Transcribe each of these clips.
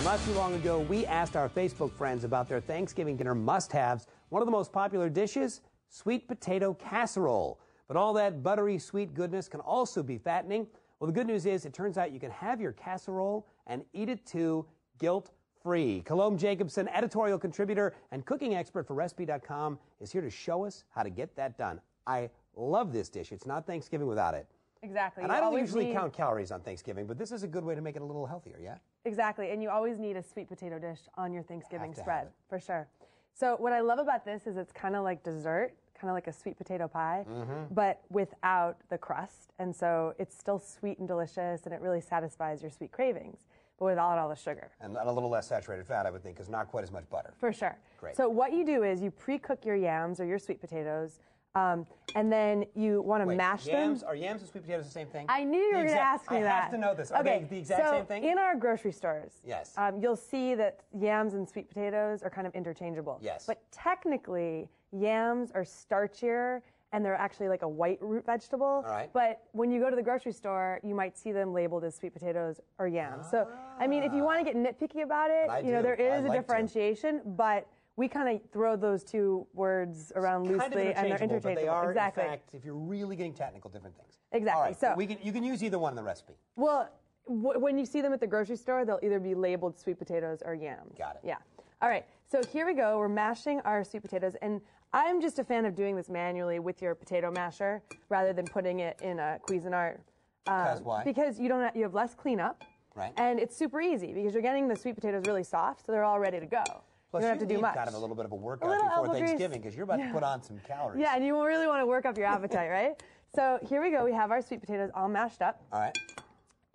Not too long ago, we asked our Facebook friends about their Thanksgiving dinner must-haves. One of the most popular dishes, sweet potato casserole. But all that buttery sweet goodness can also be fattening. Well, the good news is it turns out you can have your casserole and eat it too, guilt-free. Colombe Jacobsen, editorial contributor and cooking expert for Recipe.com, is here to show us how to get that done. I love this dish. It's not Thanksgiving without it. Exactly. And I don't usually count calories on Thanksgiving, but this is a good way to make it a little healthier, yeah? Exactly, and you always need a sweet potato dish on your Thanksgiving spread, for sure. So what I love about this is it's kind of like dessert, kind of like a sweet potato pie, but without the crust. And so it's still sweet and delicious, and it really satisfies your sweet cravings, but without all the sugar. And a little less saturated fat, I would think, because not quite as much butter. For sure. Great. So what you do is you pre-cook your yams or your sweet potatoes, and then you want to mash them. Are yams and sweet potatoes the same thing? I knew you were going to ask me that. I have to know this. Are they the exact same thing? In our grocery stores, yes, you'll see that yams and sweet potatoes are kind of interchangeable. Yes. But technically, yams are starchier, and they're actually like a white root vegetable. All right. But when you go to the grocery store, you might see them labeled as sweet potatoes or yams. So, I mean, if you want to get nitpicky about it, there is a differentiation, but we kind of throw those two words around loosely, and they're interchangeable. But they are, exactly. in fact, if you're really getting technical, different things. Exactly. All right, so you can use either one in the recipe. Well, when you see them at the grocery store, they'll either be labeled sweet potatoes or yams. Got it. Yeah. All right. So here we go. We're mashing our sweet potatoes, and I'm just a fan of doing this manually with your potato masher rather than putting it in a Cuisinart. Because why? Because you have less cleanup. Right. And it's super easy because you're getting the sweet potatoes really soft, so they're all ready to go. Plus, you don't have to do much. Kind of a little bit of a workout before Thanksgiving because you're about to put on some calories. Yeah, and you really want to work up your appetite, right? So here we go. We have our sweet potatoes all mashed up. All right.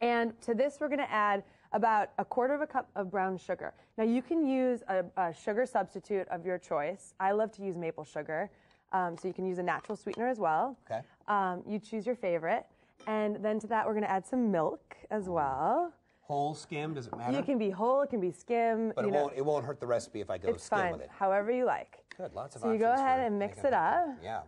And to this, we're going to add about 1/4 cup of brown sugar. Now, you can use a sugar substitute of your choice. I love to use maple sugar, so you can use a natural sweetener as well. Okay. You choose your favorite. And then to that, we're going to add some milk as well. Whole, skim, does it matter? It can be whole, it can be skim. But it won't hurt the recipe if I go skim with it. However you like. Good, lots of options. So you go ahead and mix it up. Yeah.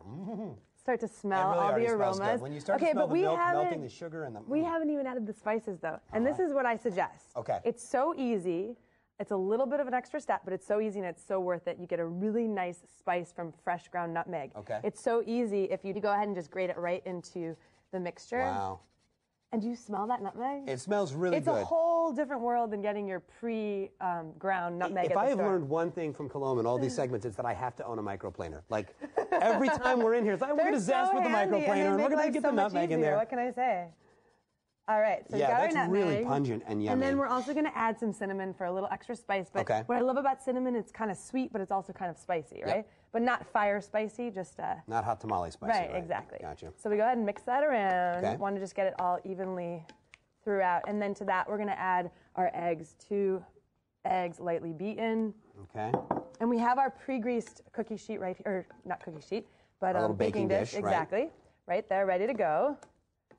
Start to smell all the aromas. When you start to smell the milk melting, the sugar and the... We haven't even added the spices, though. And this is what I suggest. Okay. It's so easy. It's a little bit of an extra step, but it's so easy and it's so worth it. You get a really nice spice from fresh ground nutmeg. Okay. It's so easy if you go ahead and just grate it right into the mixture. Wow. And do you smell that nutmeg? It smells really good. It's a whole different world than getting your pre-ground nutmeg at the store. If I have learned one thing from Colombe in all these segments, it's that I have to own a microplaner. Like, every time we're in here, it's like, we're going to zest with the microplaner, and we're going to get the nutmeg in there. What can I say? All right, so we got our nutmeg. Yeah, that's really pungent and yummy. And then we're also going to add some cinnamon for a little extra spice. But what I love about cinnamon, it's kind of sweet, but it's also kind of spicy, right? Yep. But not fire spicy, just... not hot tamale spicy, right? Exactly. Gotcha. So we go ahead and mix that around. Okay. Want to just get it all evenly throughout. And then to that, we're going to add our eggs. 2 eggs lightly beaten. Okay. And we have our pre-greased cookie sheet right here, or not cookie sheet, but a little baking dish. Exactly. Right there, ready to go.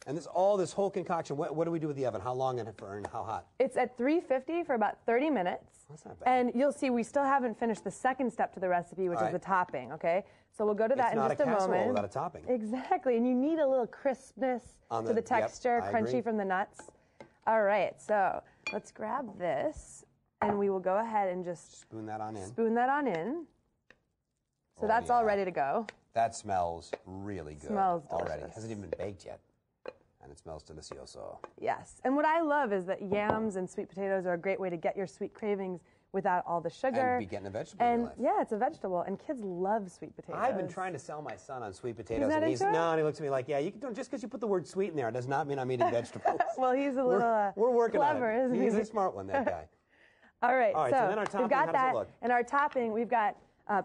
And this whole concoction, what do we do with the oven? How long and how hot? It's at 350 for about 30 minutes. That's not bad. And you'll see we still haven't finished the second step to the recipe, which is the topping, okay? So we'll go to that in just a moment. It's not a casserole without a topping. Exactly, and you need a little crispness to the texture, crunchy from the nuts. All right, so let's grab this, and we will go ahead and just... spoon that on in. Spoon that on in. So that's all ready to go. That smells really good. Smells delicious. Already. It hasn't even been baked yet. And it smells delicioso. Yes. And what I love is that yams and sweet potatoes are a great way to get your sweet cravings without all the sugar. And be getting a vegetable in your life. Yeah, it's a vegetable. And kids love sweet potatoes. I've been trying to sell my son on sweet potatoes. And he looks at me like, yeah, you can, just because you put the word sweet in there, it does not mean I'm eating vegetables. Well, he's a little we're working clever, on it. isn't he? He's a smart one, that guy. All right, so then our topping, we've got how that. does it look? And our topping, we've got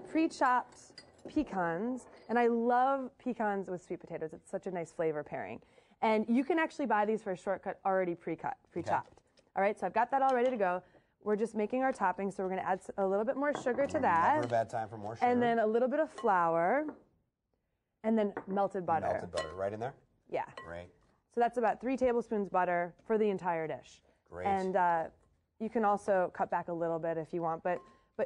pre-chopped pecans. And I love pecans with sweet potatoes. It's such a nice flavor pairing. And you can actually buy these for a shortcut already pre-chopped. Okay. All right, so I've got that all ready to go. We're just making our topping, so we're going to add a little bit more sugar to that. Never a bad time for more sugar. And then a little bit of flour, and then melted butter. Melted butter, right in there? Yeah. Great. So that's about 3 tablespoons butter for the entire dish. Great. And you can also cut back a little bit if you want, but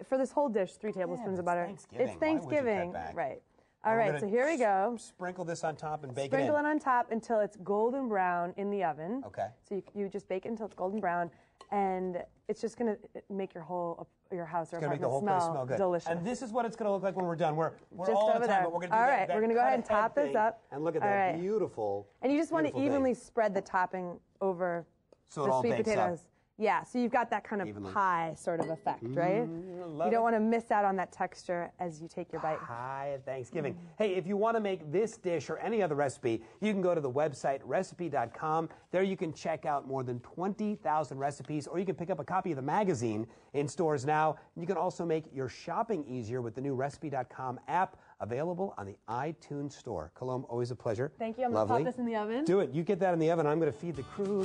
for this whole dish, 3 tablespoons of butter. Thanksgiving. It's Thanksgiving, Why would you cut back? Right? All right, so here we go. Sprinkle this on top and bake it Sprinkle in. it on top until it's golden brown in the oven. Okay. So you just bake it until it's golden brown, and it's just going to make your house or It's going to make the apartment whole place smell good. delicious. And this is what it's going to look like when we're done. We're just all over out of time, there. but we're going to do all that, right, we're going to go ahead and top this up. And look at all that right. beautiful. And you just want to evenly thing. spread the topping over So it the all sweet bakes up. potatoes. Yeah, so you've got that kind of Evenly. pie sort of effect, right? You don't want to miss out on that texture as you take your bite. Pie at Thanksgiving. Hey, if you want to make this dish or any other recipe, you can go to the website recipe.com. There you can check out more than 20,000 recipes, or you can pick up a copy of the magazine in stores now. You can also make your shopping easier with the new recipe.com app available on the iTunes Store. Colombe, always a pleasure. Thank you. I'm going to pop this in the oven. Do it. You get that in the oven. I'm going to feed the crew.